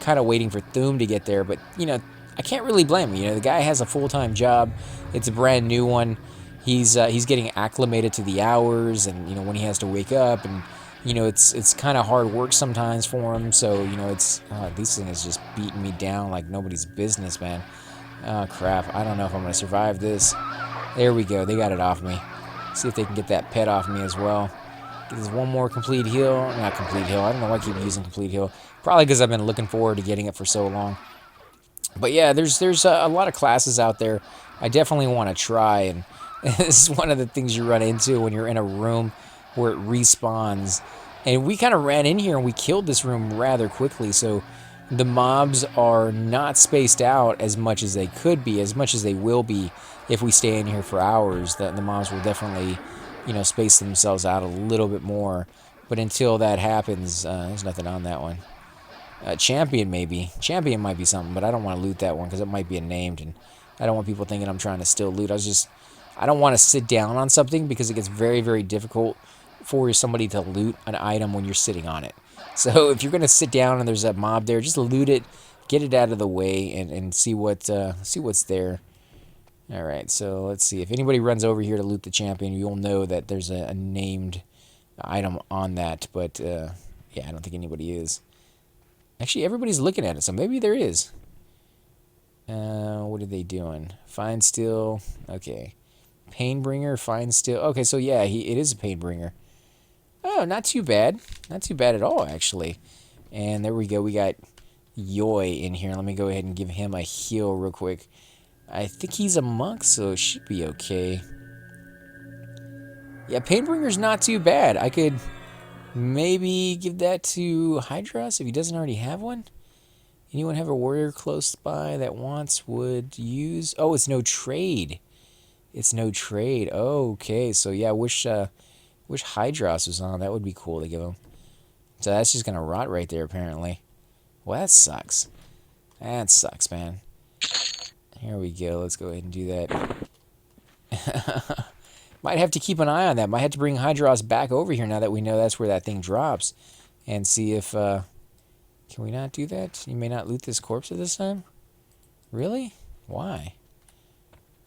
kind of waiting for Thum to get there. But, you know, I can't really blame him. You know, the guy has a full-time job. It's a brand new one. He's getting acclimated to the hours and, you know, when he has to wake up. And, you know, it's kind of hard work sometimes for him. So, you know, this thing is just beating me down like nobody's business, man. Oh, crap. I don't know if I'm going to survive this. There we go. They got it off me. See if they can get that pet off me as well. Get this one more complete heal. Not complete heal. I don't know why I keep using complete heal. Probably because I've been looking forward to getting it for so long. But yeah, there's a lot of classes out there I definitely want to try. And this is one of the things you run into when you're in a room where it respawns. And we kind of ran in here and we killed this room rather quickly. So the mobs are not spaced out as much as they could be, as much as they will be if we stay in here for hours. The mobs will definitely, you know, space themselves out a little bit more. But until that happens, there's nothing on that one. Champion maybe. Champion might be something, but I don't want to loot that one because it might be a named. And I don't want people thinking I'm trying to still loot. I don't want to sit down on something because it gets very, very difficult for somebody to loot an item when you're sitting on it. So if you're going to sit down and there's a mob there, just loot it, get it out of the way, and see what's there. All right, so let's see. If anybody runs over here to loot the champion, you'll know that there's a named item on that. But, yeah, I don't think anybody is. Actually, everybody's looking at it, so maybe there is. What are they doing? Find still. Okay. Painbringer, find still. Okay, so yeah, it is a Painbringer. Oh, not too bad. Not too bad at all, actually. And there we go. We got Yoy in here. Let me go ahead and give him a heal real quick. I think he's a monk, so it should be okay. Yeah, Painbringer's not too bad. I could maybe give that to Hydros if he doesn't already have one. Anyone have a warrior close by that would use? Oh, it's no trade. It's no trade. Oh, okay, so yeah, wish Hydros was on. That would be cool to give him. So that's just gonna rot right there, apparently. Well, that sucks. That sucks, man. Here we go. Let's go ahead and do that. Might have to keep an eye on that. Might have to bring Hydros back over here now that we know that's where that thing drops. And see if... can we not do that? You may not loot this corpse at this time? Really? Why?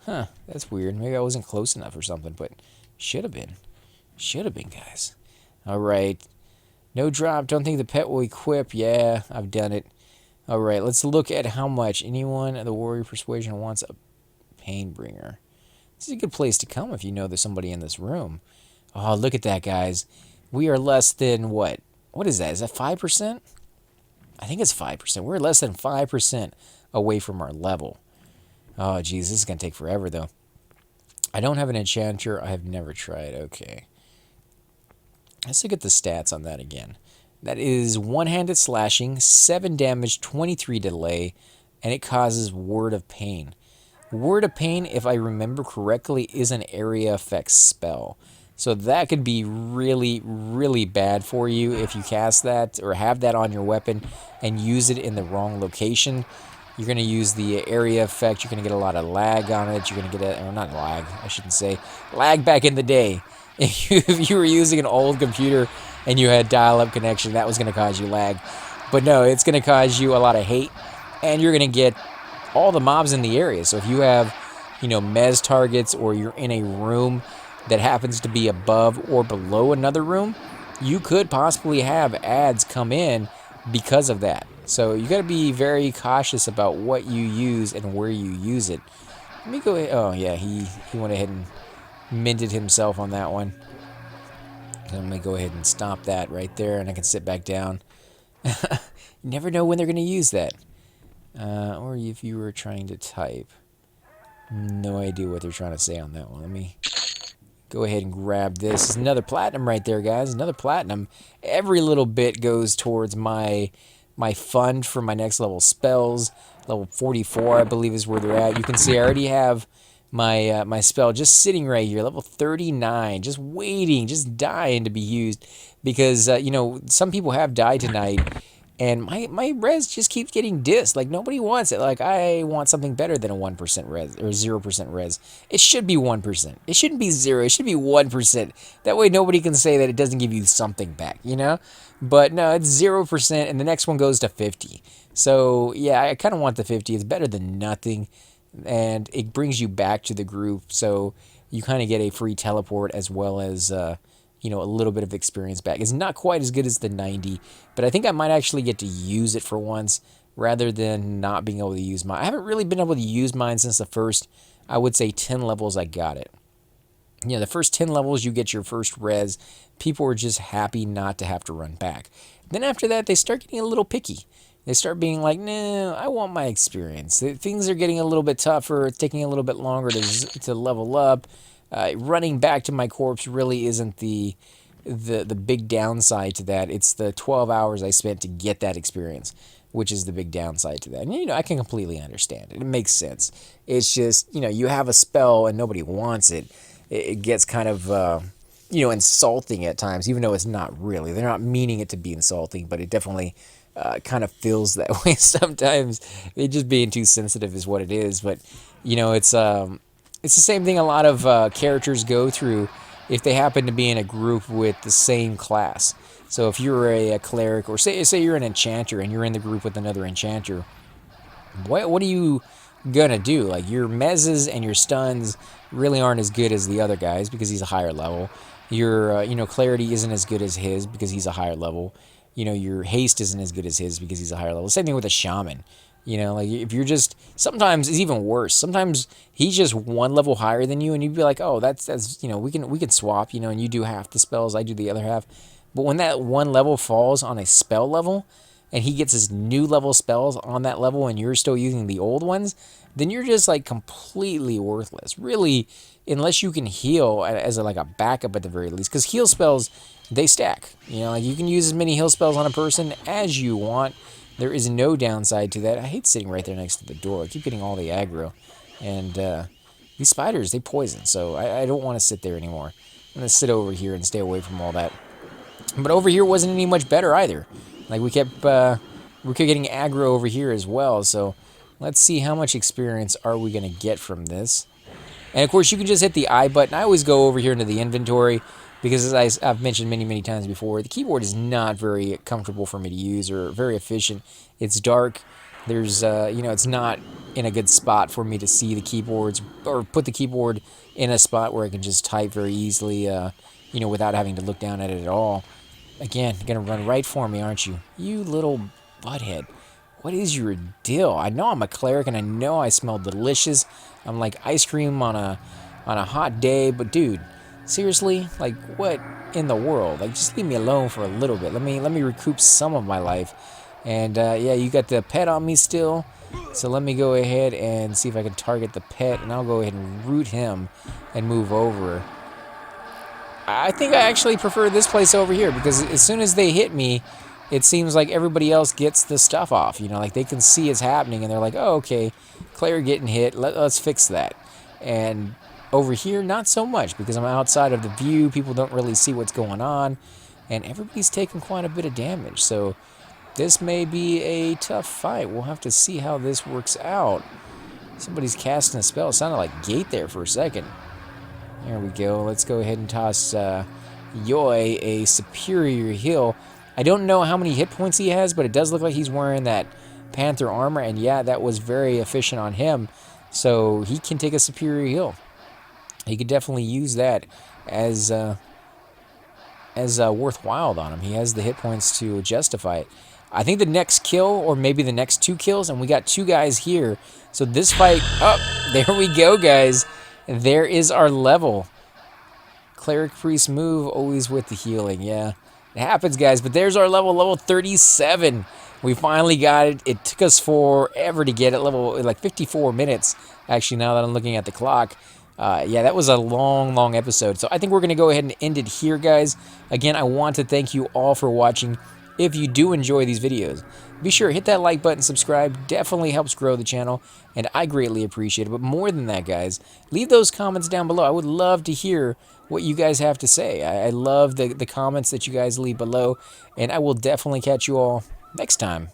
Huh. That's weird. Maybe I wasn't close enough or something, but should have been. Should have been, guys. Alright. No drop. Don't think the pet will equip. Yeah, I've done it. Alright, let's look at how much. Anyone at the Warrior Persuasion wants a Painbringer. This is a good place to come if you know there's somebody in this room. Oh, look at that, guys. We are less than what? What is that? Is that 5%? I think it's 5%. We're less than 5% away from our level. Oh, geez, this is going to take forever, though. I don't have an enchanter. I have never tried. Okay. Let's look at the stats on that again. That is one-handed slashing, 7 damage, 23 delay, and it causes Word of Pain. Word of Pain, if I remember correctly, is an area effect spell. So that could be really, really bad for you if you cast that or have that on your weapon and use it in the wrong location. You're going to use the area effect. You're going to get a lot of lag on it. You're going to get or not lag, I shouldn't say. Lag back in the day. If you were using an old computer and you had dial-up connection, that was going to cause you lag. But no, it's going to cause you a lot of hate, and you're going to get all the mobs in the area. So if you have, you know, mez targets, or you're in a room that happens to be above or below another room, you could possibly have ads come in because of that. So you got to be very cautious about what you use and where you use it. Let me go ahead. Oh yeah, he went ahead and minted himself on that one. So let me go ahead and stop that right there, and I can sit back down. You never know when they're going to use that. Or if you were trying to type. No idea what they're trying to say on that one. Let me go ahead and grab this. This is another platinum right there, guys. Another platinum. Every little bit goes towards my fund for my next level spells. Level 44, I believe, is where they're at. You can see I already have my spell just sitting right here, level 39, just waiting, just dying to be used, because you know, some people have died tonight, and my res just keeps getting dissed. Like, nobody wants it. Like, I want something better than a 1% res or 0% res. It should be 1%. It shouldn't be 0. It should be 1%. That way nobody can say that it doesn't give you something back, you know? But no, it's 0%, and the next one goes to 50. So yeah, I kind of want the 50. It's better than nothing, and it brings you back to the group. So you kind of get a free teleport, as well as you know, a little bit of experience back. It's not quite as good as the 90, but I think I might actually get to use it for once, rather than not being able to use mine. I haven't really been able to use mine since the first, I would say, 10 levels I got it. You know, the first 10 levels you get your first res, people are just happy not to have to run back. Then after that, they start getting a little picky. They start being like, nah, I want my experience. Things are getting a little bit tougher. It's taking a little bit longer to level up. Running back to my corpse really isn't the big downside to that. It's the 12 hours I spent to get that experience, which is the big downside to that. And, you know, I can completely understand it. It makes sense. It's just, you know, you have a spell and nobody wants it. It gets kind of, you know, insulting at times, even though it's not really. They're not meaning it to be insulting, but it definitely kind of feels that way sometimes. They're just being too sensitive is what it is. But, you know, it's the same thing a lot of characters go through if they happen to be in a group with the same class. So if you're a cleric, or say you're an enchanter and you're in the group with another enchanter, what are you gonna do? Like, your mezzes and your stuns really aren't as good as the other guys because he's a higher level. Your you know, clarity isn't as good as his because he's a higher level. You know, your haste isn't as good as his because he's a higher level. Same thing with a shaman. You know, like, if you're just, sometimes it's even worse. Sometimes he's just one level higher than you, and you'd be like, oh, that's you know, we can swap, you know, and you do half the spells, I do the other half. But when that one level falls on a spell level, and he gets his new level spells on that level, and you're still using the old ones, then you're just like completely worthless. Really, unless you can heal as like a backup at the very least, because heal spells, they stack. You know, like, you can use as many heal spells on a person as you want. There is no downside to that. I hate sitting right there next to the door. I keep getting all the aggro. And these spiders, they poison. So I don't want to sit there anymore. I'm going to sit over here and stay away from all that. But over here wasn't any much better either. Like, we kept getting aggro over here as well. So let's see how much experience are we going to get from this. And of course, you can just hit the I button. I always go over here into the inventory, because as I've mentioned many times before, the keyboard is not very comfortable for me to use or very efficient. It's dark. There's, you know, it's not in a good spot for me to see the keyboards, or put the keyboard in a spot where I can just type very easily, you know, without having to look down at it at all. Again, you're going to run right for me, aren't you? You little butthead. What is your deal? I know I'm a cleric, and I know I smell delicious. I'm like ice cream on a hot day, but dude, seriously, like, what in the world? Like, just leave me alone for a little bit. Let me recoup some of my life. And yeah, you got the pet on me still, so let me go ahead and see if I can target the pet, and I'll go ahead and root him and move over. I think I actually prefer this place over here, because as soon as they hit me, it seems like everybody else gets the stuff off. You know, like, they can see it's happening, and they're like, oh, okay, Cleric getting hit, let's fix that. And over here, not so much, because I'm outside of the view. People don't really see what's going on, and everybody's taking quite a bit of damage. So this may be a tough fight. We'll have to see how this works out. Somebody's casting a spell. It sounded like Gate there for a second. There we go. Let's go ahead and toss Yoy a superior heal. I don't know how many hit points he has, but it does look like he's wearing that Panther armor, and yeah, that was very efficient on him. So he can take a superior heal. He could definitely use that as worthwhile on him. He has the hit points to justify it. I think the next kill, or maybe the next 2 kills, and we got 2 guys here. So this fight, there we go, guys. There is our level. Cleric Priest move, always with the healing. Yeah, it happens, guys. But there's our level 37. We finally got it. It took us forever to get it, like 54 minutes, actually, now that I'm looking at the clock. Yeah, that was a long episode. So I think we're going to go ahead and end it here, guys. Again, I want to thank you all for watching. If you do enjoy these videos, be sure to hit that like button, subscribe. Definitely helps grow the channel, and I greatly appreciate it. But more than that, guys, leave those comments down below. I would love to hear what you guys have to say. I love the comments that you guys leave below, and I will definitely catch you all next time.